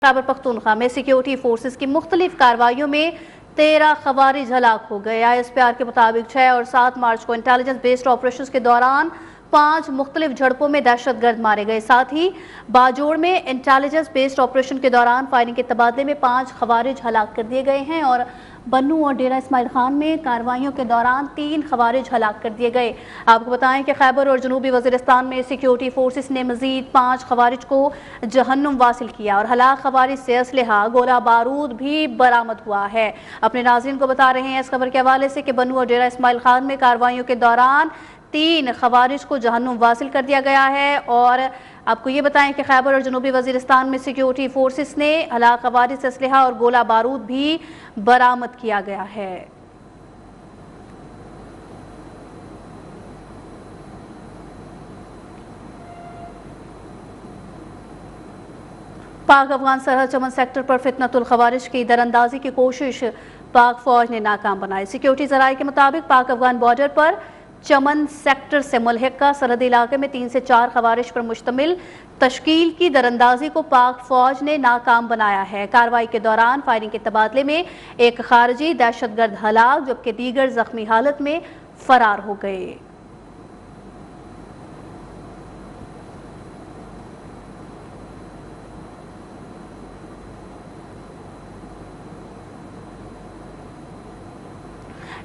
खैबर पख्तूनख्वा में security forces की मुख्तलिफ कार्रवाइयों में 13 खवारिज हलाक हो गए। ISPR के मुताबिक 6 और 7 मार्च को इंटेलिजेंस बेस्ड ऑपरेशन के दौरान 5 मुख्तलिफ झड़पों में दहशतगर्द मारे गए। साथ ही बाजोड़ में इंटेलिजेंस बेस्ड ऑपरेशन के दौरान फायरिंग के तबादले में 5 खवारिज हलाक कर दिए गए हैं और बन्नू और डेरा इस्माइल खान में कार्रवाइयों के दौरान 3 खवारिज हलाक कर दिए गए। आपको बताएं कि खैबर और जनूबी वजीरिस्तान में सिक्योरिटी फोर्सेस ने मजीद 5 खवारिज को जहन्नुम वासिल किया और हलाक खवारिज से असलहा गोला बारूद भी बरामद हुआ है। अपने नाज़रीन को बता रहे हैं इस खबर के हवाले से कि बन्नू और डेरा इस्माइल खान में कार्रवाइयों के दौरान 3 खवारिज को जहन्नुम वासिल कर दिया गया है। और आपको ये बताएं कि खैबर और जनूबी वजीरिस्तान में सिक्योरिटी फोर्सेस ने हलाक खवारिज से असलहा और गोला बारूद भी बरामद किया गया है। पाक अफगान सरहद चमन सेक्टर पर फितनतुल खवारिज की दरअंदाजी की कोशिश पाक फौज ने नाकाम बनाई। सिक्योरिटी जराये के मुताबिक पाक अफगान बॉर्डर पर चमन सेक्टर से मुल्हिका सरहदी इलाके में 3 से 4 खवारिज पर मुश्तमिल तश्कील की दरअंदाजी को पाक फौज ने नाकाम बनाया है। कार्रवाई के दौरान फायरिंग के तबादले में एक खारजी दहशतगर्द हलाक जबकि दीगर जख्मी हालत में फरार हो गए।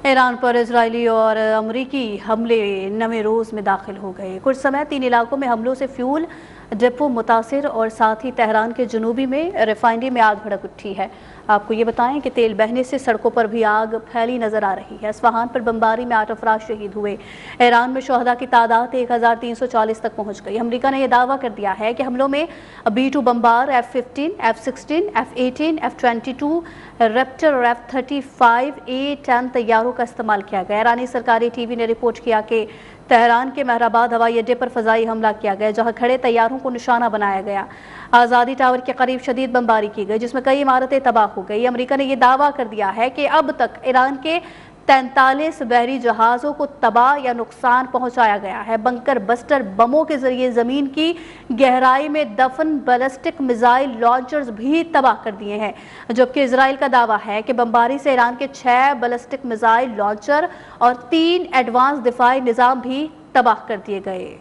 ईरान पर इजरायली और अमरीकी हमले नवे रोज़ में दाखिल हो गए। कुछ समय 3 इलाकों में हमलों से फ्यूल डिपो मुतासिर और साथ ही तेहरान के जनूबी में रिफाइनरी में आग भड़क उठी है। आपको ये बताएं कि तेल बहने से सड़कों पर भी आग फैली नजर आ रही है। इसफहान पर बमबारी में 8 अफराद शहीद हुए। ईरान में शोहदा की तादाद 1340 तक पहुंच गई। अमेरिका ने यह दावा कर दिया है कि हमलों में B-2 bomber, F-15, F-16, F-18, F-22, Raptor और F-35 A-10 तैयारों का इस्तेमाल किया गया। ईरानी सरकारी टीवी ने रिपोर्ट किया कि तेहरान के महराबाद हवाई अड्डे पर फजाई हमला किया गया जहां खड़े तैयारों को निशाना बनाया गया। आज़ादी टावर के करीब शदीद बमबारी की गई जिसमें कई इमारतें तबाह हो गई। अमेरिका ने यह दावा कर दिया है कि अब तक ईरान के 43 बहरी जहाज़ों को तबाह या नुकसान पहुंचाया गया है। बंकर बस्टर बमों के जरिए जमीन की गहराई में दफन बैलिस्टिक मिसाइल लॉन्चर्स भी तबाह कर दिए हैं, जबकि इजराइल का दावा है कि बमबारी से ईरान के 6 बैलिस्टिक मिसाइल लॉन्चर और 3 एडवांस दिफाई निजाम भी तबाह कर दिए गए।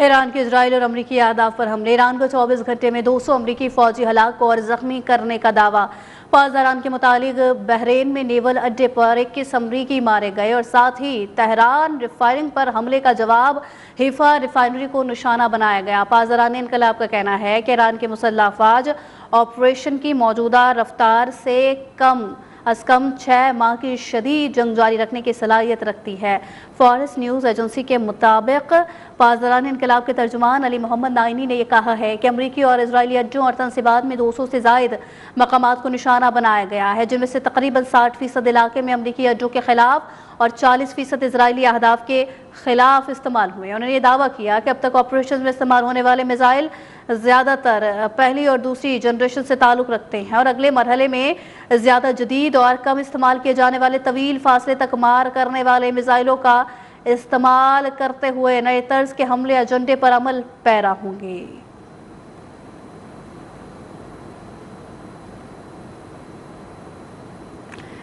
ईरान के इजराइल और अमरीकी अहदाफ पर हमले। ईरान को 24 घंटे में 200 अमरीकी फौजी हलाक और जख्मी करने का दावा। पासदारान के मुताबिक बहरीन में नेवल अड्डे पर 21 अमरीकी मारे गए और साथ ही तेहरान रिफाइनिंग पर हमले का जवाब हिफा रिफाइनरी को निशाना बनाया गया। पासदारान इनकलाब का कहना है कि ईरान के मुसल्लह अफवाज ऑपरेशन की मौजूदा रफ्तार से कम 6 माह की शदीद जंग जारी रखने की सलाहियत रखती है। फॉरेस्ट न्यूज़ एजेंसी के मुताबिक पासदारान इनकलाब के तर्जुमान अली मोहम्मद नाइनी ने यह कहा है कि अमरीकी और इजरायली अड्डों और तनसीबात में 200 से जायद मकामात को निशाना बनाया गया है, जिनमें से तकरीबन 60% इलाके में अमरीकी अड्डों के खिलाफ और 40% इजरायली अहदाफ के खिलाफ इस्तेमाल हुए। उन्होंने यह दावा किया कि अब तक ऑपरेशन में इस्तेमाल होने वाले मिसाइल ज़्यादातर पहली और दूसरी जनरेशन से ताल्लुक़ रखते हैं और अगले मरहले में ज़्यादा जदीद और कम इस्तेमाल किए जाने वाले तवील फासले तक मार करने वाले मिसाइलों का इस्तेमाल करते हुए नए तर्ज के हमले एजेंडे पर अमल पैरा होंगे।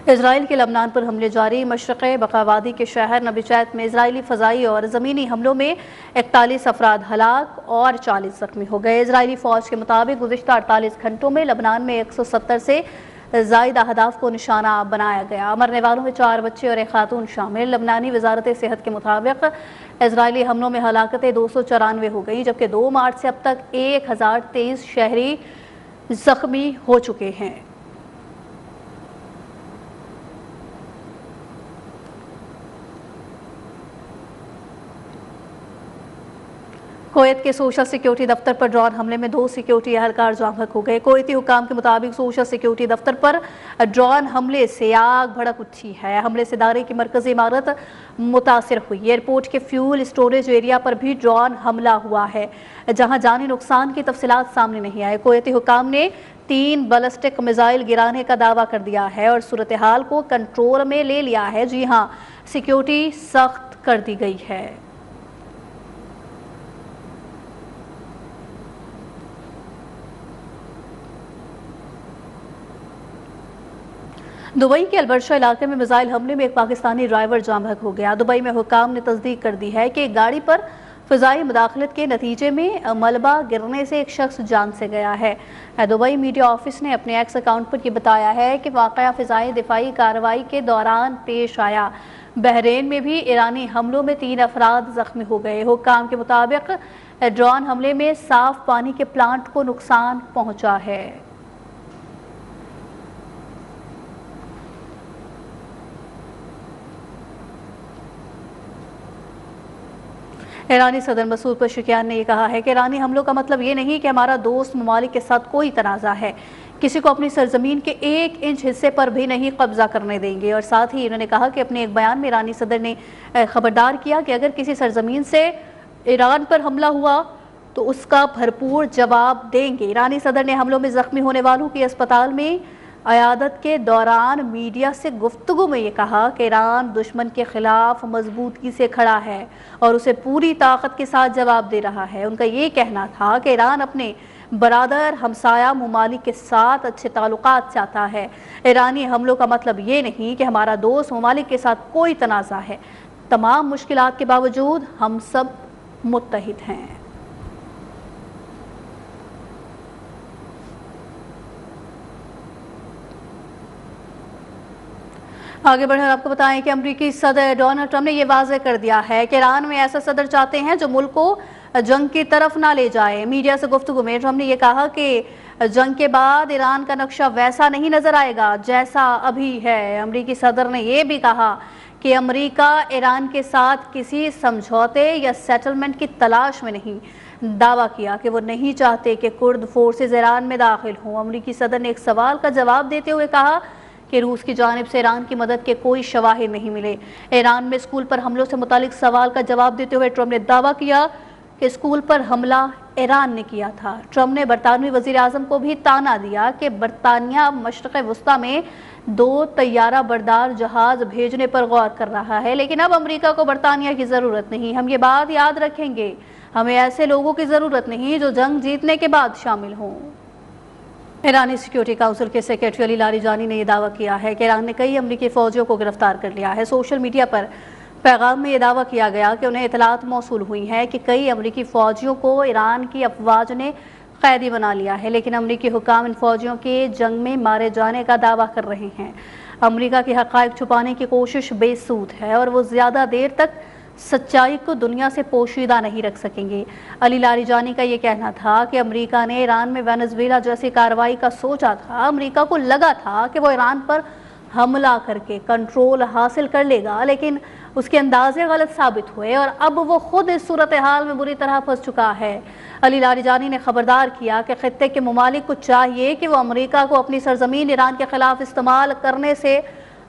इजराइल के लबनान पर हमले जारी। मशरक़े बकावादी के शहर नबीचैत में इजरायली फ़ज़ाई और ज़मीनी हमलों में 41 अफराद हलाक और 40 जख्मी हो गए। इजरायली फ़ौज के मुताबिक गुज़िश्ता 48 घंटों में लबनान में 170 से ज़ायद अहदाफ को निशाना बनाया गया। मरने वालों में 4 बच्चे और एक खातून शामिल। लबनानी वजारत सेहत के मुताबिक इजरायली हमलों में हलाकतें 294 हो गई, जबकि 2 मार्च से अब तक 1023 शहरी जख्मी हो चुके हैं। कुवैत के सोशल सिक्योरिटी दफ्तर पर ड्रोन हमले में 2 सिक्योरिटी एहलकार जामक हो गए। कुवैती हुकाम के मुताबिक सोशल सिक्योरिटी दफ्तर पर ड्रोन हमले से आग भड़क उठी है। हमले से इदारे की मरकजी इमारत मुतासिर हुई। एयरपोर्ट के फ्यूल स्टोरेज एरिया पर भी ड्रोन हमला हुआ है, जहां जानी नुकसान की तफसीलात सामने नहीं आए। कुवैती हुकाम ने 3 बैलिस्टिक मिसाइल गिराने का दावा कर दिया है और सूरत हाल को कंट्रोल में ले लिया है। जी हाँ, सिक्योरिटी सख्त कर दी गई है। दुबई के अलबर्शा इलाके में मिसाइल हमले में एक पाकिस्तानी ड्राइवर जाँ बहक हो गया। दुबई में हुकाम ने तस्दीक कर दी है कि एक गाड़ी पर फ़िज़ाई मुदाखलत के नतीजे में मलबा गिरने से एक शख्स जान से गया है। दुबई मीडिया ऑफिस ने अपने एक्स अकाउंट पर यह बताया है कि वाक़या फ़िज़ाई दिफाई कार्रवाई के दौरान पेश आया। बहरीन में भी ईरानी हमलों में 3 अफराद जख्मी हो गए। हुकाम के मुताबिक ड्रोन हमले में साफ पानी के प्लांट को नुकसान पहुँचा है। ईरानी सदर मसूद पशेकियान ने यह कहा है कि ईरानी हमलों का मतलब ये नहीं कि हमारा दोस्त ममालिक के साथ कोई तनाज़ा है, किसी को अपनी सरजमीन के 1 इंच हिस्से पर भी नहीं कब्जा करने देंगे। और साथ ही उन्होंने कहा कि अपने एक बयान में ईरानी सदर ने खबरदार किया कि अगर किसी सरजमीन से ईरान पर हमला हुआ तो उसका भरपूर जवाब देंगे। ईरानी सदर ने हमलों में जख्मी होने वालों की अस्पताल में अयादत के दौरान मीडिया से गुफ्तगू में ये कहा कि ईरान दुश्मन के खिलाफ मजबूती से खड़ा है और उसे पूरी ताकत के साथ जवाब दे रहा है। उनका ये कहना था कि ईरान अपने बरादर हमसाया ममालिक के साथ अच्छे ताल्लुकात चाहता है। ईरानी हमलों का मतलब ये नहीं कि हमारा दोस्त ममालिक के साथ कोई तनाज़ा है। तमाम मुश्किलात के बावजूद हम सब मुत्तहिद हैं। आगे बढ़कर आपको बताएं कि अमेरिकी सदर डोनाल्ड ट्रंप ने यह वाज़ेह कर दिया है कि ईरान में ऐसा सदर चाहते हैं जो मुल्क को जंग की तरफ ना ले जाए। मीडिया से गुफ्तगू में ट्रंप ने यह कहा कि जंग के बाद ईरान का नक्शा वैसा नहीं नजर आएगा जैसा अभी है। अमेरिकी सदर ने यह भी कहा कि अमेरिका ईरान के साथ किसी समझौते या सेटलमेंट की तलाश में नहीं। दावा किया कि वो नहीं चाहते कि कुर्द फोर्सेज ईरान में दाखिल हों। अमेरिकी सदर ने एक सवाल का जवाब देते हुए कहा कि रूस की जानिब से ईरान की मदद के कोई शवाहिद नहीं मिले। ईरान में स्कूल पर हमलों से मुतालिक सवाल का जवाब देते हुए ट्रंप ने दावा किया कि स्कूल पर हमला ईरान ने किया था। ट्रंप ने बरतानवी वज़ीर आज़म को भी ताना दिया कि बरतानिया मशरक़ वस्ता में 2 तैयारा बरदार जहाज भेजने पर गौर कर रहा है, लेकिन अब अमेरिका को बरतानिया की ज़रूरत नहीं। हम ये बात याद रखेंगे, हमें ऐसे लोगों की ज़रूरत नहीं जो जंग जीतने के बाद शामिल हों। ईरानी सिक्योरिटी काउंसिल के सेक्रेटरी अली लारीजानी ने यह दावा किया है कि ईरान ने कई अमरीकी फ़ौजियों को गिरफ्तार कर लिया है। सोशल मीडिया पर पैगाम में यह दावा किया गया कि उन्हें इतलात मौसूल हुई है कि कई अमरीकी फ़ौजियों को ईरान की अफवाज ने कैदी बना लिया है, लेकिन अमरीकी हुकाम इन फ़ौजियों के जंग में मारे जाने का दावा कर रहे हैं। अमरीका की हक़ाइक़ छुपाने की कोशिश बेसूद है और वो ज़्यादा देर तक सच्चाई को दुनिया से पोशीदा नहीं रख सकेंगे। अली लारीजानी का ये कहना था कि अमेरिका ने ईरान में वेनेजुएला जैसी कार्रवाई का सोचा था। अमेरिका को लगा था कि वो ईरान पर हमला करके कंट्रोल हासिल कर लेगा, लेकिन उसके अंदाजे गलत साबित हुए और अब वो खुद इस सूरत हाल में बुरी तरह फंस चुका है। अली लारीजानी ने खबरदार किया कि खित्ते के ममालिक को चाहिए कि वो अमेरिका को अपनी सरजमीन ईरान के खिलाफ इस्तेमाल करने से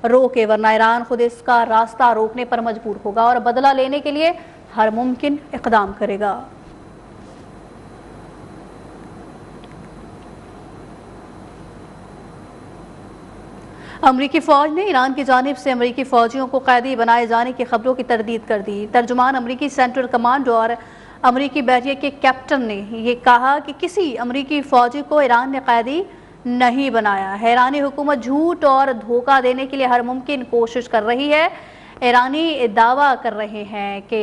रोके, वरना ईरान खुद इसका रास्ता रोकने पर मजबूर होगा और बदला लेने के लिए हर मुमकिन इक़दाम करेगा। अमरीकी फ़ौज ने ईरान की जानिब से अमरीकी फ़ौजियों को कैदी बनाए जाने की खबरों की तरदीद कर दी। तर्जुमान अमरीकी सेंट्रल कमांड और अमरीकी बैरियर के कैप्टन ने यह कहा कि किसी अमरीकी फ़ौजी को ईरान ने कैदी नहीं बनाया है। ईरानी हुकूमत झूठ और धोखा देने के लिए हर मुमकिन कोशिश कर रही है। ईरानी दावा कर रहे हैं कि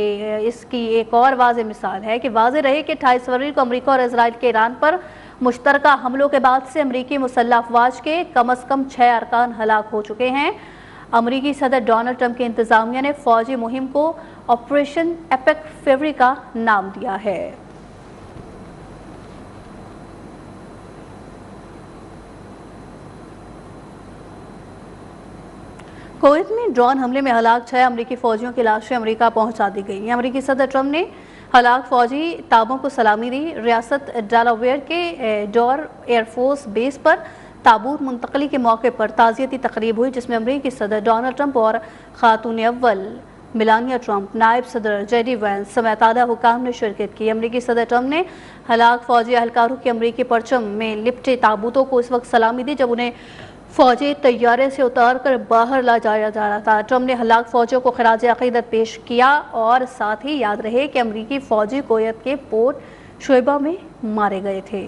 इसकी एक और वाज़ेह मिसाल है कि वाज़ेह रहे कि 28 फरवरी को अमेरिका और इजराइल के ईरान पर मुश्तरका हमलों के बाद से अमरीकी मुसल्लह अफवाज के कम अज़ कम 6 अरकान हलाक हो चुके हैं। अमरीकी सदर डोनाल्ड ट्रंप की इंतज़ामिया ने फ़ौजी मुहिम को ऑपरेशन एपिक फेवरी का नाम दिया है। कुवैत में ड्रोन हमले में हलाक 6 अमरीकी फ़ौजियों की लाशें अमरीका पहुंचा दी गई। अमरीकी सदर ट्रंप ने हलाक फ़ौजी ताबों को सलामी दी। रियासत डेलावेयर के डोर एयरफोर्स बेस पर ताबूत मुंतकली के मौके पर ताज़ियती तकरीब हुई, जिसमें अमरीकी सदर डोनाल्ड ट्रंप और खातून अव्वल मिलानिया ट्रंप, नायब सदर जेडी वैंस समेत आला हुकाम ने शिरकत की। अमरीकी सदर ट्रंप ने हलाक फ़ौजी अहलकारों के अमरीकी परचम में लिपटे ताबूतों को इस वक्त सलामी दी जब उन्हें फ़ौजी तैयारे से उतार कर बाहर ला जाया जा रहा था। ट्रंप ने हलाक फ़ौजियों को खराज अक़ीदत पेश किया और साथ ही याद रहे कि अमरीकी फ़ौजी कुवैत के पोर्ट शुएबा में मारे गए थे।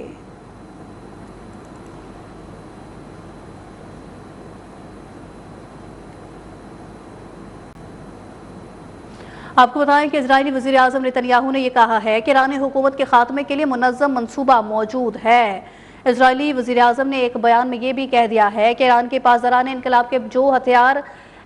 आपको बताएं कि इजरायली वज़ीर आज़म नेतन्याहू ने यह कहा है कि ईरानी हुकूमत के खात्मे के लिए मुनज़्ज़म मंसूबा मौजूद है। इजरायली वज़ीर आज़म ने एक बयान में यह भी कह दिया है कि ईरान के पासदारान इनकलाब के जो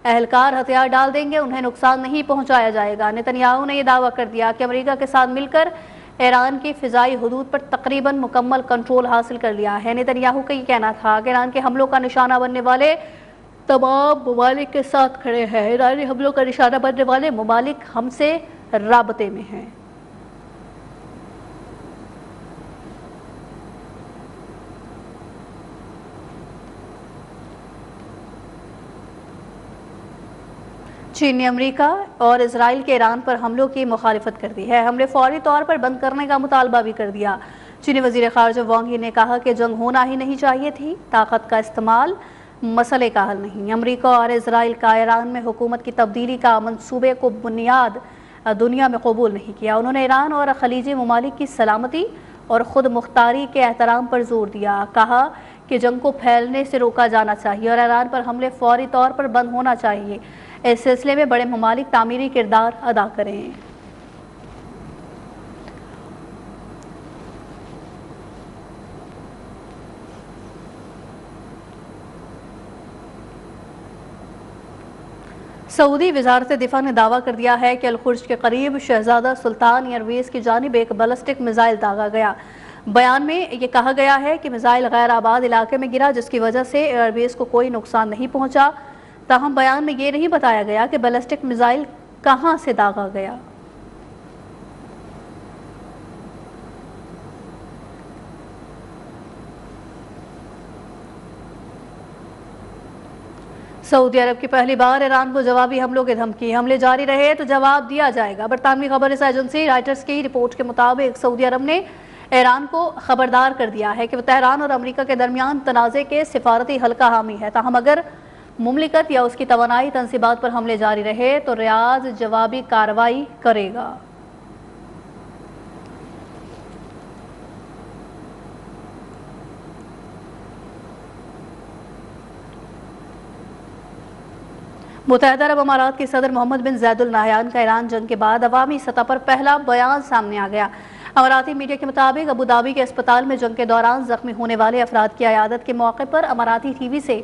एहलकार हथियार डाल देंगे उन्हें नुकसान नहीं पहुंचाया जाएगा। नेतन्याहू ने यह दावा कर दिया कि अमेरिका के साथ मिलकर ईरान की फ़िज़ाई हदूद पर तकरीबन मुकम्मल कंट्रोल हासिल कर लिया है। नेतन्याहू का यह कहना था कि ईरान के हमलों का निशाना बनने वाले तमाम ममालिक के साथ खड़े हैं। ईरानी हमलों का निशाना बनने वाले ममालिक हमसे राबते में हैं। चीन ने अमेरिका और इजराइल के ईरान पर हमलों की मुखालिफत कर दी है। हमले फौरी तौर पर बंद करने का मुतालबा भी कर दिया। चीनी वज़ीर ख़ारिजा वांग यी ने कहा कि जंग होना ही नहीं चाहिए थी, ताकत का इस्तेमाल मसले का हल नहीं। अमेरिका और इजराइल का ईरान में हुकूमत की तब्दीली का मंसूबे को बुनियाद दुनिया में कबूल नहीं किया। उन्होंने ईरान और खलीजी ममालिक की सलामती और ख़ुद मुख्तारी के एहतराम पर जोर दिया। कहा कि जंग को फैलने से रोका जाना चाहिए और ईरान पर हमले फौरी तौर पर बंद होना चाहिए। इस सिलसिले में बड़े ममालिक तामीरी किरदार अदा करें। सऊदी वजारत दिफा ने दावा कर दिया है कि अल-खुर्ज के करीब शहजादा सुल्तान एयरवेज की जानिब एक बैलिस्टिक मिसाइल दागा गया। बयान में यह कहा गया है कि मिसाइल गैर आबाद इलाके में गिरा, जिसकी वजह से एयरवेज को कोई नुकसान नहीं पहुंचा। ताहम बयान में यह नहीं बताया गया कि बैलिस्टिक मिसाइल कहां से दागा गया। सऊदी अरब की पहली बार ईरान को जवाबी हमलों की धमकी। हमले जारी रहे तो जवाब दिया जाएगा। बरतानवी खबर एजेंसी रॉयटर्स की रिपोर्ट के मुताबिक सऊदी अरब ने ईरान को खबरदार कर दिया है कि वह तेहरान और अमेरिका के दरमियान तनाज़े के सिफारती हल का हामी है। ताहम अगर मुमलिकत या उसकी तवानाई तनसीबात पर हमले जारी रहे तो रियाज जवाबी कार्रवाई करेगा। मुत्तहिदा अरब अमारात के सदर मोहम्मद बिन ज़ैद अल नहयान का ईरान जंग के बाद अवामी सतह पर पहला बयान सामने आ गया। अमाराती मीडिया के मुताबिक अबू धाबी के अस्पताल में जंग के दौरान जख्मी होने वाले अफराद की अयादत के मौके पर अमाराती टीवी से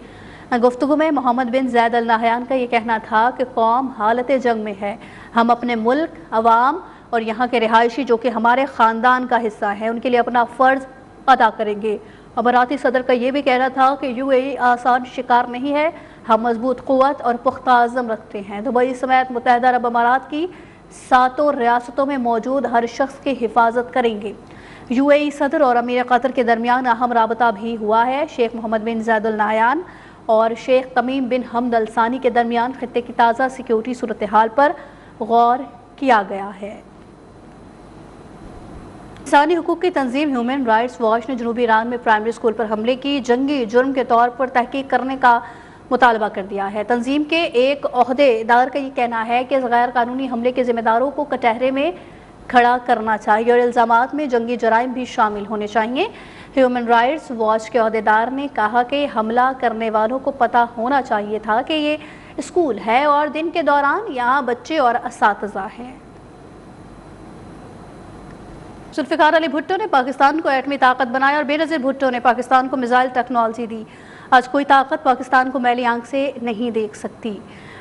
गुफ्तगू में मोहम्मद बिन ज़ैद अल नहयान का ये कहना था कि कौम हालत जंग में है। हम अपने मुल्क, अवाम और यहाँ के रिहायशी जो कि हमारे ख़ानदान का हिस्सा है, उनके लिए अपना फ़र्ज़ अदा करेंगे। अमाराती सदर का ये भी कहना था कि UAE आसान शिकार नहीं है, हम मजबूत क़ुव्वत और पुख्ता आज़म रखते हैं। दुबई समेत मुत्तहिदा अरब अमारात की 7 रियासतों में मौजूद हर शख्स की हिफाजत करेंगे। UAE सदर और अमीर कतर के दरमियान अहम राबता भी हुआ है। शेख मोहम्मद बिन ज़ैद अल नहयान और शेख तमीम बिन हमद अल सानी के दरमियान खित्ते की ताज़ा सिक्योरिटी सूरत हाल पर गौर किया गया है। इंसानी हुकूक की तंजीम ह्यूमन राइट्स वॉच ने जनूबी ईरान में प्राइमरी स्कूल पर हमले की जंगी जुर्म के तौर पर तहकीक करने का मुतालबा कर दिया है। तंजीम के एक ओहदेदार का ये कहना है कि इस गैर कानूनी हमले के जिम्मेदारों को कटहरे में खड़ा करना चाहिए और इल्ज़ामात में जंगी जराइम भी शामिल होने चाहिए। ह्यूमन राइट्स वॉच के ओहदेदार ने कहा कि हमला करने वालों को पता होना चाहिए था कि ये स्कूल है और दिन के दौरान यहाँ बच्चे और असातिज़ा हैं। जुल्फ़िकार अली भुट्टो ने पाकिस्तान को एटमी ताकत बनाया और बेनज़ीर भुट्टो ने पाकिस्तान को मिसाइल टेक्नोलॉजी दी। आज कोई ताकत पाकिस्तान को मैली आंख से नहीं देख सकती।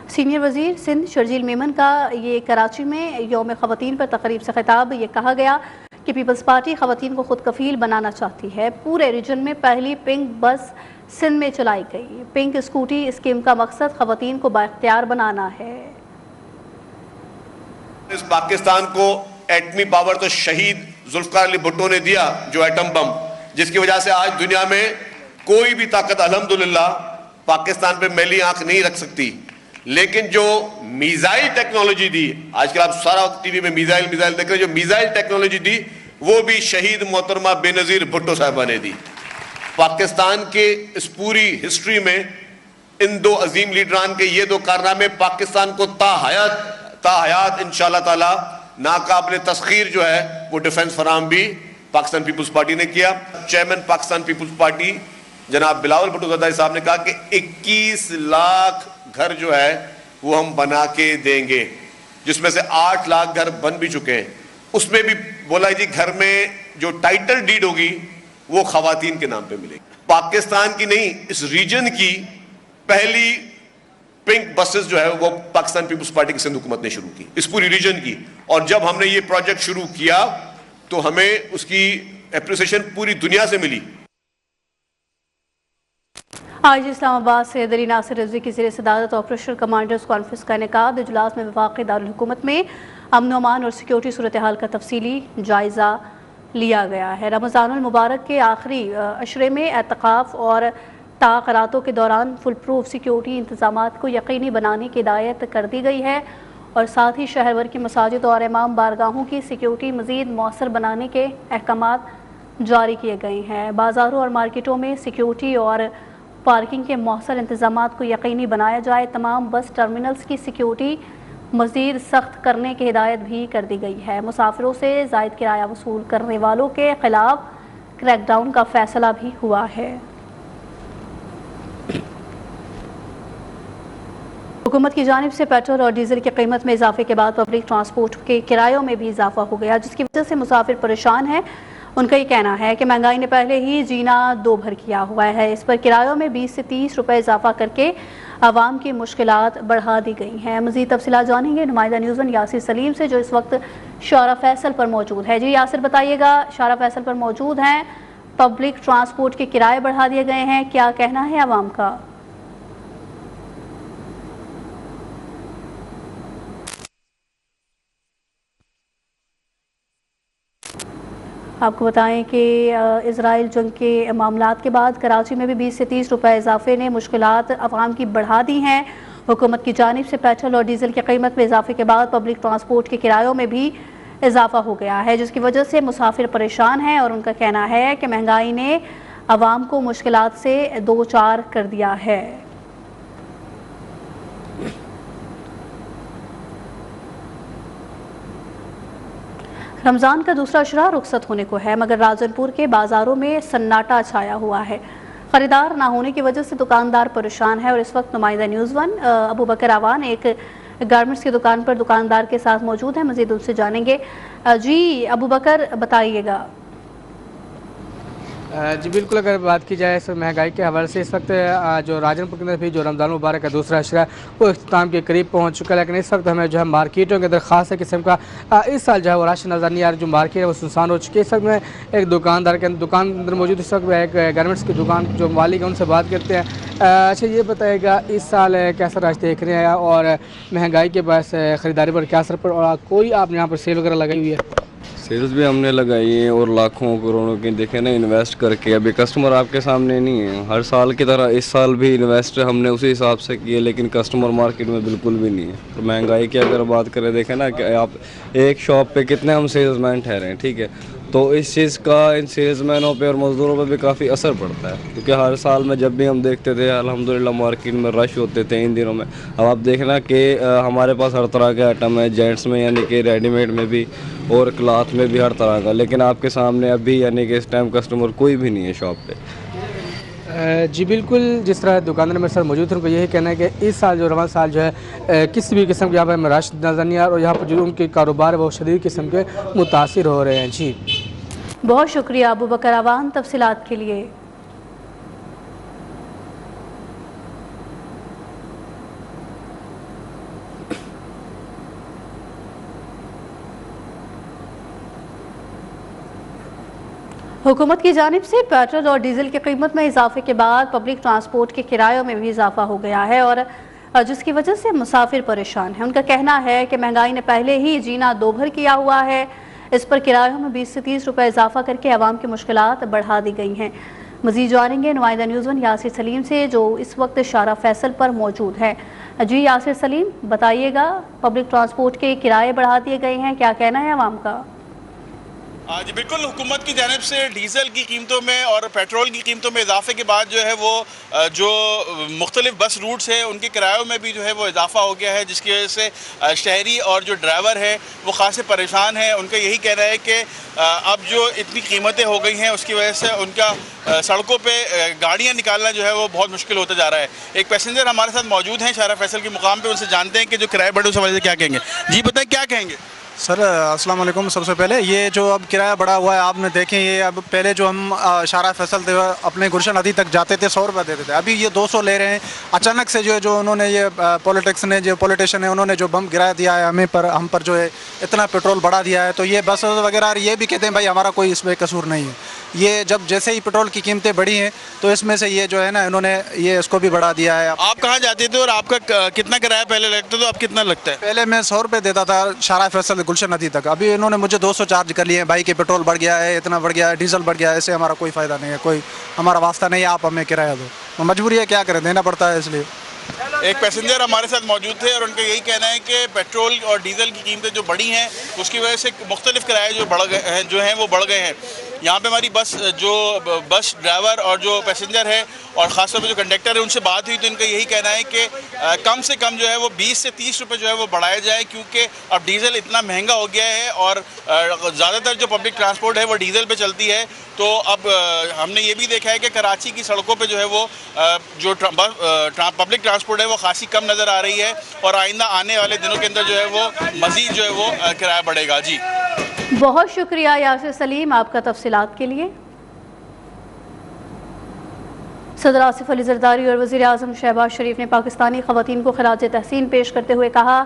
सीनियर वज़ीर सिंध शर्जील मेमन का ये कराची में यौम ख़वातीन पर तकरीब से खिताब ये कहा गया कि पीपल्स पार्टी ख़वातीन को खुद कफ़ील बनाना चाहती है। पूरे रीजन में पहली पिंक बस सिंध में चलाई गई। पिंक स्कूटी स्कीम का मकसद ख़वातीन को बाइख्तियार बनाना है। इस पाकिस्तान को एटमी पावर तो शहीद जुल्फ़िकार अली भुट्टो ने दिया, जो एटम बम, जिसकी वजह से आज दुनिया में कोई भी ताकत अल्हम्दुलिल्लाह पाकिस्तान पे मैली आंख नहीं रख सकती। लेकिन जो मिसाइल टेक्नोलॉजी दी, आजकल आप सारा वक्त टीवी में मिसाइल देख रहे हैं, जो मिसाइल टेक्नोलॉजी दी वो भी शहीद मोहतरमा बेनज़ीर भुट्टो साहिबा ने दी। पाकिस्तान के इस पूरी हिस्ट्री में इन दो अजीम लीडरान के ये दो कारनामे पाकिस्तान को ताहयात इंशाअल्लाह ताला नाकाबिल तस्खीर जो है वो डिफेंस फराम भी पाकिस्तान पीपुल्स पार्टी ने किया। चेयरमैन पाकिस्तान पीपुल्स पार्टी जनाब बिलावल भुट्टो ज़रदारी साहब ने कहा कि 21 लाख घर जो है वो हम बना के देंगे। जिसमें से 8 लाख घर बन भी चुके हैं, उसमें भी बोला जी घर में जो टाइटल डीड होगी वो खवातीन के नाम पे मिलेगी। पाकिस्तान की नहीं, इस रीजन की पहली पिंक बसेस जो है वो पाकिस्तान पीपुल्स पार्टी की सिंध हुकूमत ने शुरू की, इस पूरी रीजन की। और जब हमने ये प्रोजेक्ट शुरू किया तो हमें उसकी एप्रिसिएशन पूरी दुनिया से मिली। आज इस्लामाबाद से अली नासिर रिजवी की ज़ेर सदारत ऑपरेशनल कमांडर्स कॉन्फ्रेंस का इनेकाद। इजलास में वफाक़ी दारुल हुकूमत में अमन अमान और सिक्योरिटी सूरत हाल का तफसीली जायज़ा लिया गया है। रमज़ानुल मुबारक के आखिरी अशरे में एतकाफ़ और ताक़रातों के दौरान फुल प्रूफ सिक्योरिटी इंतज़ामात को यकीनी बनाने की हिदायत कर दी गई है और साथ ही शहर भर की मसाजिद और इमाम बारगाहों की सिक्योरिटी मज़ीद मौसर बनाने के अहकामात जारी किए गए हैं। बाज़ारों और मार्केटों में सिक्योरिटी और पार्किंग के मौसर इंतज़ामात को यकीनी बनाया जाए। तमाम बस टर्मिनल्स की सिक्योरिटी मज़ीद सख्त करने की हिदायत भी कर दी गई है। मुसाफिरों से ज़ायद किराया वसूल करने वालों के खिलाफ क्रैकडाउन का फैसला भी हुआ है। हुकूमत की जानिब से पेट्रोल और डीजल की कीमत में इजाफे के बाद पब्लिक ट्रांसपोर्ट के किरायों में भी इजाफा हो गया, जिसकी वजह से मुसाफिर परेशान हैं। उनका ये कहना है कि महंगाई ने पहले ही जीना दो भर किया हुआ है। इस पर किरायों में 20 से 30 रुपए इजाफा करके आवाम की मुश्किलात बढ़ा दी गई हैं। मज़ीद तफसीलात जानेंगे नुमाइंदा न्यूज़ वन यासिर सलीम से, जो इस वक्त शारा फैसल पर मौजूद है। जी यासिर, बताइएगा, शारा फैसल पर मौजूद हैं, पब्लिक ट्रांसपोर्ट के किराए बढ़ा दिए गए हैं, क्या कहना है आवाम का? आपको बताएं कि इजराइल जंग के मामलात के बाद कराची में भी 20 से 30 रुपए इजाफे ने मुश्किलात अवाम की बढ़ा दी हैं। हुकूमत की जानिब से पेट्रोल और डीजल की कीमत में इजाफे के बाद पब्लिक ट्रांसपोर्ट के किरायों में भी इजाफा हो गया है, जिसकी वजह से मुसाफिर परेशान हैं और उनका कहना है कि महंगाई ने अवाम को मुश्किलात से दो चार कर दिया है। रमज़ान का दूसरा अशरा रुखसत होने को है, मगर राजनपुर के बाज़ारों में सन्नाटा छाया हुआ है। ख़रीदार ना होने की वजह से दुकानदार परेशान है और इस वक्त नुमाइंदा न्यूज़ वन अबू बकर आवान एक गारमेंट्स की दुकान पर दुकानदार के साथ मौजूद है। मज़ीद उनसे जानेंगे। जी अबू बकर, बताइएगा। जी बिल्कुल, अगर बात की जाए इस महंगाई के हवाले से, इस वक्त जो राजनपुर के अंदर भी जो रमज़ान मुबारक का दूसरा अशरा है वो इख्तिताम के करीब पहुंच चुका है, लेकिन इस वक्त हमें जो है मार्केटों के अंदर ख़ास किस्म का इस साल जो है वो रश नज़र नहीं आ रहा। जो मार्केट है वो सुनसान हो चुकी है। इस वक्त मैं एक दुकानदार के दुकान के अंदर मौजूद, इस वक्त एक गारमेंट्स की दुकान जो मालिक है उनसे बात करते हैं। अच्छा, ये बताएगा इस साल कैसा रश देख रहे हैं और महंगाई के बायस ख़रीदारी पर क्या असर पड़ा, और कोई आपने यहाँ पर सेल वगैरह लगाई हुई है? सेल्स भी हमने लगाई है और लाखों करोड़ों की देखे ना इन्वेस्ट करके। अभी कस्टमर आपके सामने नहीं है, हर साल की तरह इस साल भी इन्वेस्ट हमने उसी हिसाब से किए, लेकिन कस्टमर मार्केट में बिल्कुल भी नहीं है। तो महंगाई की अगर बात करें, देखें ना कि आप एक शॉप पे कितने हम सेल्समैन ठहरे हैं, ठीक है, तो इस चीज़ का इन सेल्समैनों पे और मज़दूरों पे भी काफ़ी असर पड़ता है, क्योंकि हर साल में जब भी हम देखते थे अल्हम्दुलिल्लाह मार्केट में रश होते थे इन दिनों में। अब आप देखना कि हमारे पास हर तरह के आइटम है, जेंट्स में यानी कि रेडीमेड में भी और क्लॉथ में भी हर तरह का, लेकिन आपके सामने अभी यानी कि इस टाइम कस्टमर कोई भी नहीं है शॉप पे। जी बिल्कुल, जिस तरह दुकानदार मेरे साथ मौजूद हैं उनको यही कहना है कि इस साल जो रमज़ान साल जो है किसी भी किस्म के यहाँ पर रश नज़र नहीं आ रहा और यहाँ पर जो उनके कारोबार है वो शदीद किस्म के मुतासिर हो रहे हैं। जी बहुत शुक्रिया अबू बकर आवान तफसीलात के लिए। हुकूमत की जानिब से पेट्रोल और डीजल की कीमत में इजाफे के बाद पब्लिक ट्रांसपोर्ट के किरायों में भी इजाफा हो गया है और जिसकी वजह से मुसाफिर परेशान है। उनका कहना है कि महंगाई ने पहले ही जीना दो भर किया हुआ है। इस पर किरायों में 20 से 30 रुपए इजाफा करके आवाम की मुश्किलात बढ़ा दी गई हैं। मज़ीद जानेंगे नुमाइंदा न्यूज़ वन यासिर सलीम से, जो इस वक्त शारा फैसल पर मौजूद है। जी यासिर सलीम, बताइएगा, पब्लिक ट्रांसपोर्ट के किराए बढ़ा दिए गए हैं, क्या कहना है आवाम का? जी बिल्कुल, हुकूमत की जानिब से डीज़ल की कीमतों में और पेट्रोल की कीमतों में इजाफे के बाद जो है वो जो मुख्तलिफ बस रूट्स हैं उनके किरायों में भी जो है वो इजाफा हो गया है, जिसकी वजह से शहरी और जो ड्राइवर है वो खासे परेशान हैं। उनका यही कहना है कि अब जो इतनी कीमतें हो गई हैं उसकी वजह से उनका सड़कों पे गाड़ियाँ निकालना जो है वो बहुत मुश्किल होता जा रहा है। एक पैसेंजर हमारे साथ मौजूद हैं शाहरा फैसल के मुकाम पर, उनसे जानते हैं कि जो किराए बढ़े उस हवाले से क्या कहेंगे। जी बताएं, क्या कहेंगे? सर अस्सलाम वालेकुम। सबसे पहले ये जो अब किराया बढ़ा हुआ है, आपने देखें ये अब पहले जो हम शाहरा फैसल थे अपने गुलशन नदी तक जाते थे 100 रुपये देते थे, अभी ये 200 ले रहे हैं। अचानक से जो है जो उन्होंने ये पॉलिटिक्स ने जो पॉलिटिशियन है उन्होंने जो बम गिरा दिया है हम पर जो है इतना पेट्रोल बढ़ा दिया है। तो ये बस वगैरह ये भी कहते हैं भाई हमारा कोई इसमें कसूर नहीं है। ये जब जैसे ही पेट्रोल की कीमतें बढ़ी हैं तो इसमें से ये जो है ना इन्होंने ये इसको भी बढ़ा दिया है। आप कहाँ जाते थे और आपका कितना किराया पहले लगता था, तो अब कितना लगता है? पहले मैं 100 रुपये देता था शाहरा फैसल गुलशन नदी तक, अभी इन्होंने मुझे 200 चार्ज कर लिए हैं। भाई के पेट्रोल बढ़ गया है, इतना बढ़ गया है, डीजल बढ़ गया है, इससे हमारा कोई फ़ायदा नहीं है, कोई हमारा वास्ता नहीं है, आप हमें किराया दो। मजबूरी है, क्या करें, देना पड़ता है इसलिए। एक पैसेंजर हमारे साथ मौजूद थे और उनका यही कहना है कि पेट्रोल और डीजल की कीमतें जो बढ़ी हैं उसकी वजह से मुख्तलिफ किराए जो बढ़ गए हैं जो हैं वो बढ़ गए हैं। यहाँ पे हमारी बस ड्राइवर और जो पैसेंजर है और ख़ासतौर पर जो कंडक्टर है उनसे बात हुई तो इनका यही कहना है कि कम से कम जो है वो 20 से 30 रुपये जो है वो बढ़ाया जाए, क्योंकि अब डीज़ल इतना महंगा हो गया है और ज़्यादातर जो पब्लिक ट्रांसपोर्ट है वो डीज़ल पे चलती है। तो अब हमने ये भी देखा है कि कराची की सड़कों पे जो है वो जो पब्लिक ट्रांसपोर्ट है वो खासी कम नज़र आ रही है और आइंदा आने वाले दिनों के अंदर जो है वो मज़ीद जो है वो किराया बढ़ेगा। जी बहुत शुक्रिया यासिर सलीम आपका तफसीलात के लिए। सदर आसिफ अली जरदारी और वज़ीर आज़म शहबाज शरीफ ने पाकिस्तानी ख़वातीन को खराज तहसीन पेश करते हुए कहा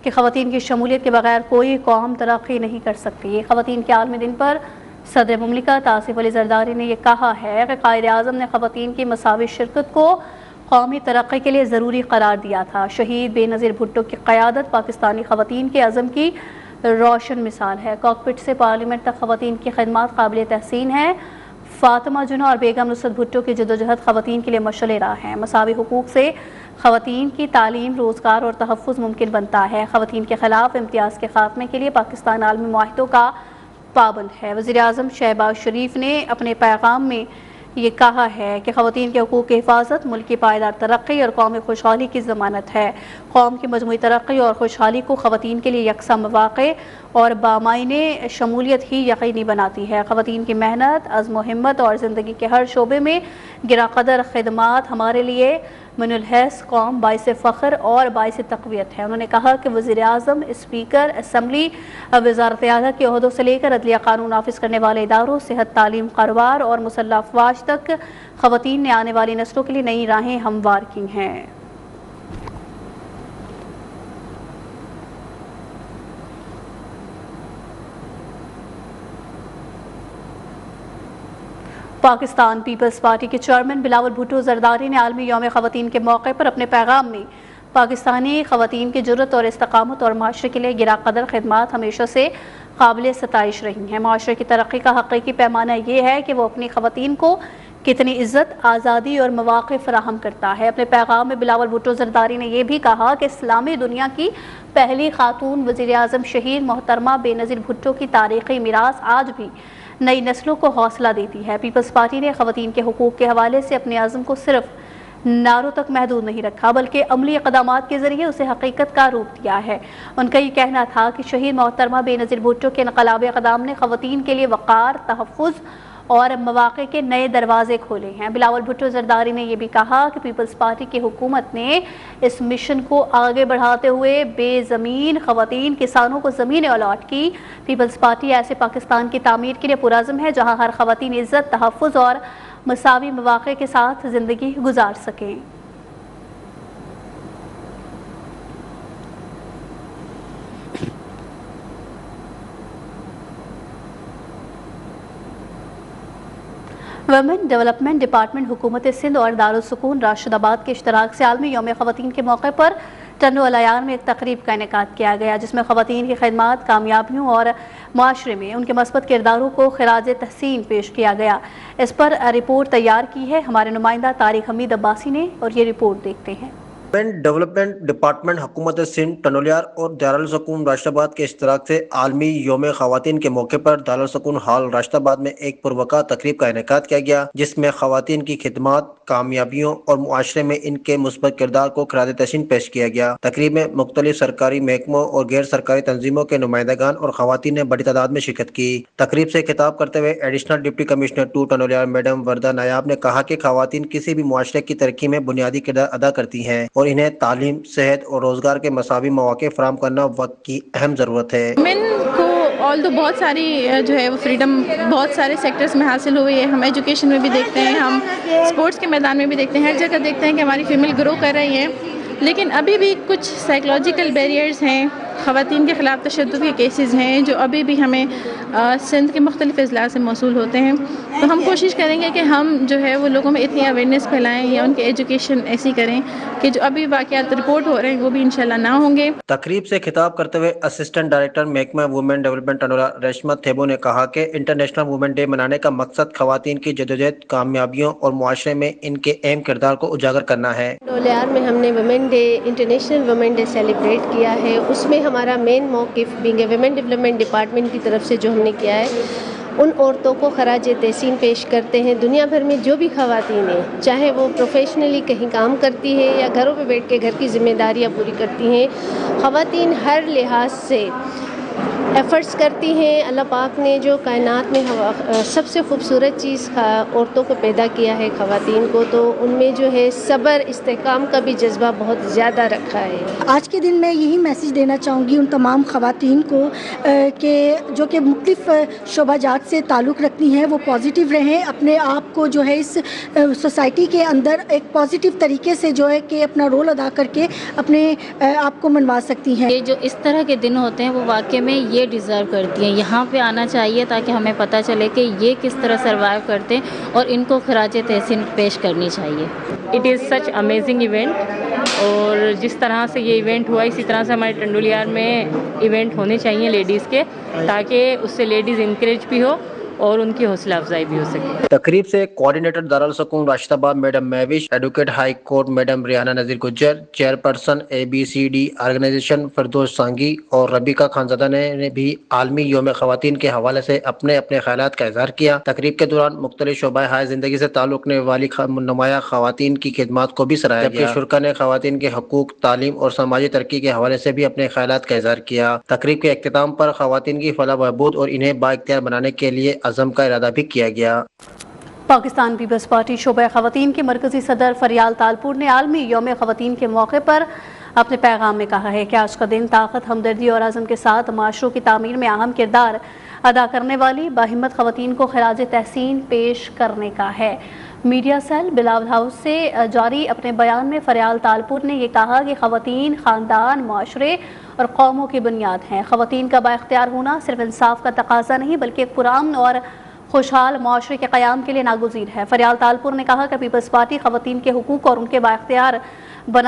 कि ख़वातीन की शमूलियत के बगैर कोई कौम तरक्की नहीं कर सकती। ख़वातीन के आलमी दिन पर सदर मुमलिकत आसिफ अली जरदारी ने यह कहा है कि कायद आज़म ने ख़वातीन की मसावी शिरकत को कौमी तरक्की के लिए ज़रूरी करार दिया था। शहीद बेनज़ीर भुट्टो की क़यादत पाकिस्तानी ख़वातीन के अज़म की रोशन मिसाल है। कॉकपिट से पार्लियामेंट तक ख़वातीन की खिदमत काबिल तहसीन है। फ़ातिमा जुना और बेगम नुसरत भुट्टो की जदोजहद ख़वातीन के लिए मशअल राह है। मसावी हुकूक से ख़वातीन की तालीम, रोज़गार और तहफ़्फ़ुज़ मुमकिन बनता है। ख़वातीन के ख़िलाफ़ इम्तियाज़ के ख़ात्मे के लिए पाकिस्तान आलमी मुआहिदों का पाबंद है। वज़ीर आज़म शहबाज शरीफ ने अपने पैगाम में ये कहा है कि ख़वातीन के हकूक़ की हिफाजत मुल्क की पायदार तरक्की और कौमी खुशहाली की ज़मानत है। कौम की मजमूई तरक्की और खुशहाली को ख़वातीन के लिए यकसा मौक़े और बामायने शमूलियत ही यकीनी बनाती है। ख़वातीन की मेहनत, अज़्म व हिम्मत और ज़िंदगी के हर शोबे में गिराक़दर ख़िदमात हमारे लिए मनुलहस कौम बाइस फ़ख्र और बाइस तक़वियत है। उन्होंने कहा कि वज़ीर आज़म, स्पीकर असम्बली, वज़ारत आला के ओहदों से लेकर अदलिया कानून नाफिज करने वाले इदारों, सेहत, तालीम, कारोबार और मुसल्लह अफवाज तक ख़वातीन ने आने वाली नस्लों के लिए नई राहें हमवार की हैं। पाकिस्तान पीपल्स पार्टी के चेयरमैन बिलावल भुट्टो जरदारी ने आलमी यौम ख़वातीन के मौके पर अपने पैगाम में पाकिस्तानी ख़वातीन की जुर्रत और इस्तकामत और माशरे के लिए गिराक़दर खिदमात हमेशा से काबिल सताइश रही हैं। माशरे की तरक्की का हकीकी पैमाना ये है कि वो अपनी ख़वातीन को कितनी इज़्ज़त, आज़ादी और मौक़े फ़राहम करता है। अपने पैगाम में बिलावल भुट्टो जरदारी ने यह भी कहा कि इस्लामी दुनिया की पहली खातून वज़ीर आज़म शहीद मोहतरमा बेनज़ीर भुट्टो की तारीख़ी मीरास आज भी नई नस्लों को हौसला देती है। पीपल्स पार्टी ने ख़वातीन के हुकूक़ के हवाले से अपने आज़म को सिर्फ नारों तक महदूद नहीं रखा, बल्कि अमली इक़दामात के ज़रिए उसे हकीकत का रूप दिया है। उनका ये कहना था कि शहीद मोहतरमा बेनज़ीर भुट्टो के इनक़लाबी इक़दाम ने ख़वातीन के लिए वक़ार, तहफ़्फ़ुज़ और मौक़े के नए दरवाजे खोले हैं। बिलावल भुट्टो जरदारी ने यह भी कहा कि पीपल्स पार्टी की हुकूमत ने इस मिशन को आगे बढ़ाते हुए बेज़मीन ख़वातीन किसानों को ज़मीनें अलॉट की। पीपल्स पार्टी ऐसे पाकिस्तान की तामीर के लिए पुरज़्म है जहाँ हर ख़वातीन इज़्ज़त, तहफ़्फ़ुज़ और मसावी मौक़े के साथ ज़िंदगी गुजार सकें। वुमेन डेवलपमेंट डिपार्टमेंट हुकूमत सिंध और दारुल-सुकून राशिदाबाद के इश्तराक से आलमी यौम ख़वातीन के मौके पर टन्नो अलायान में एक तकरीब का इनेकाद किया गया, जिसमें ख़वातीन की खिदमत, कामयाबियों और माशरे में उनके मस्बत किरदारों को खिराज तहसीन पेश किया गया। इस पर रिपोर्ट तैयार की है हमारे नुमाइंदा तारिक हमीद अब्बासी ने, और ये रिपोर्ट देखते हैं। वुमेन डेवलपमेंट डिपार्टमेंट हुकूमत सिंध टनोलियार और दारुल सुकून राशिदाबाद के इश्तराक से आलमी योम ख़वातीन के मौके पर दारुल सुकून हॉल राशिदाबाद में एक पुरवका तकरीब का इनेकाद किया गया, जिसमें ख़वातीन की खिदमत, कामयाबियों और मुआशरे में इनके मुस्बत किरदार को खिराज तहसीन पेश किया गया। तकरीब में मुख्तलिफ सरकारी महकमों और गैर सरकारी तंजीमों के नुमाइंदगान और ख़वातीन ने बड़ी तादाद में शिरकत की। तकरीब से खिताब करते हुए एडिशनल डिप्टी कमिश्नर 2 टनोलियार मैडम वर्दा नायाब ने कहा कि ख़वातीन किसी भी मुआशरे की तरक्की में बुनियादी किरदार अदा करती हैं और इन्हें तालीम, सेहत और रोजगार के मसावी मौके फराहम करना वक्त की अहम ज़रूरत है। ऑल तो बहुत सारी जो है वो फ्रीडम बहुत सारे सेक्टर्स में हासिल हुई है। हम एजुकेशन में भी देखते हैं, हम स्पोर्ट्स के मैदान में भी देखते हैं, हर जगह देखते हैं कि हमारी फीमेल ग्रो कर रही हैं। लेकिन अभी भी कुछ साइकोलॉजिकल बैरियर्स हैं, ख़वातीन के ख़िलाफ़ तशद्दुद के केसेस हैं जो अभी भी हमें सिंध के मुख्तलिफ अजला से मौसूल होते हैं। तो हम कोशिश करेंगे कि हम जो है वो लोगों में इतनी अवेयरनेस फैलाएं या उनकी एजुकेशन ऐसी करें कि जो अभी वाक़यात रिपोर्ट हो रहे हैं वो भी इंशाल्लाह ना होंगे। तकरीब से खिताब करते हुए असिस्टेंट डायरेक्टर महकमा वुमेन डेवलपमेंट टनोला रेशमा थेबो ने कहा कि इंटरनेशनल वुमेन डे मनाने का मकसद ख़वातीन की जदोजहद, कामयाबियों और मुआशरे में इनके अहम किरदार को उजागर करना है। टनोलियार में हमने women day, international women day celebrate किया है। उसमें हमारा मेन मौक़िफ़ being a women development department की तरफ से जो हमने किया है, उन औरतों को खराज तहसीन पेश करते हैं। दुनिया भर में जो भी ख़वातीन हैं, चाहे वो प्रोफेशनली कहीं काम करती है या घरों पे बैठ के घर की जिम्मेदारियां पूरी करती हैं, ख़वातीन हर लिहाज से एफ़र्ट्स करती हैं। अल्लाह पाक ने जो कायनात में सबसे खूबसूरत चीज़ औरतों को पैदा किया है, ख़वातीन को, तो उनमें जो है सब्र, इस्तेकाम का भी जज्बा बहुत ज़्यादा रखा है। आज के दिन मैं यही मैसेज देना चाहूँगी उन तमाम ख़वातीन को कि जो कि मुख्तलिफ शोबाजात से ताल्लुक़ रखती हैं, वो पॉजिटिव रहें, अपने आप को जो है इस सोसाइटी के अंदर एक पॉजिटिव तरीके से जो है कि अपना रोल अदा करके अपने आप को मनवा सकती हैं। ये जो इस तरह के दिन होते हैं वो वाकई में ये डिज़र्व करती हैं, यहाँ पे आना चाहिए ताकि हमें पता चले कि ये किस तरह सर्वाइव करते हैं और इनको खराज तहसीन पेश करनी चाहिए। It is such amazing event, और जिस तरह से ये इवेंट हुआ इसी तरह से हमारे टंडोलियार में इवेंट होने चाहिए लेडीज़ के, ताकि उससे लेडीज़ इंकरेज भी हो और उनकी हौसला अफजाई भी हो सके। तकरीब से coordinator Darul Sukoon Rashidabad madam Mahwish, advocate high court madam Riyana Nazir Gujjar, chairperson ABCD organization Firdous Sangi और रबीका खानज़ादा ने भी आलमी योम ख़वातीन के हवाले से अपने अपने ख्यालात का इज़हार किया। तकरीब के दौरान मुख्तलिफ शोबाए हाय ज़िंदगी से ताल्लुक़ रखने वाली नुमाया ख़वातीन की खिदमत को भी सराहा गया। शुरका ने ख़वातीन के हकूक़, तालीम और समाजी तरक्की के हवाले से भी अपने ख्यालात का इज़हार किया। तकरीब के अख्तिताम पर ख़वातीन की फलाह बहबूद और इन्हें बाइख्तियार बनाने के लिए अज़म का इरादा भी किया गया। पाकिस्तान पीपल्स पार्टी शोबा ख़वातीन के मरकज़ी सदर फरियाल तालपुर ने आलमी योम ख़वातीन के मौके पर अपने पैगाम में कहा है कि आज का दिन ताकत, हमदर्दी और आज़म के साथ माशरों की तामीर में अहम किरदार अदा करने वाली बाहिम्मत ख़वातीन को खराज तहसीन पेश करने का है। मीडिया सेल बिलावल हाउस से जारी अपने बयान में फरियाल तालपुर ने यह कहा कि ख़वातीन ख़ानदान, माशरे और कौमों की बुनियाद हैं। ख़वातीन का बाइख्तियार होना सिर्फ इंसाफ का तकाजा नहीं बल्कि एक पुरान और खुशहाल माशरे के क़याम के लिए नागुज़ीर है। फरियाल तालपुर ने कहा कि पीपल्स पार्टी ख़वातीन के हुकूक़ और उनके बाइख्तियार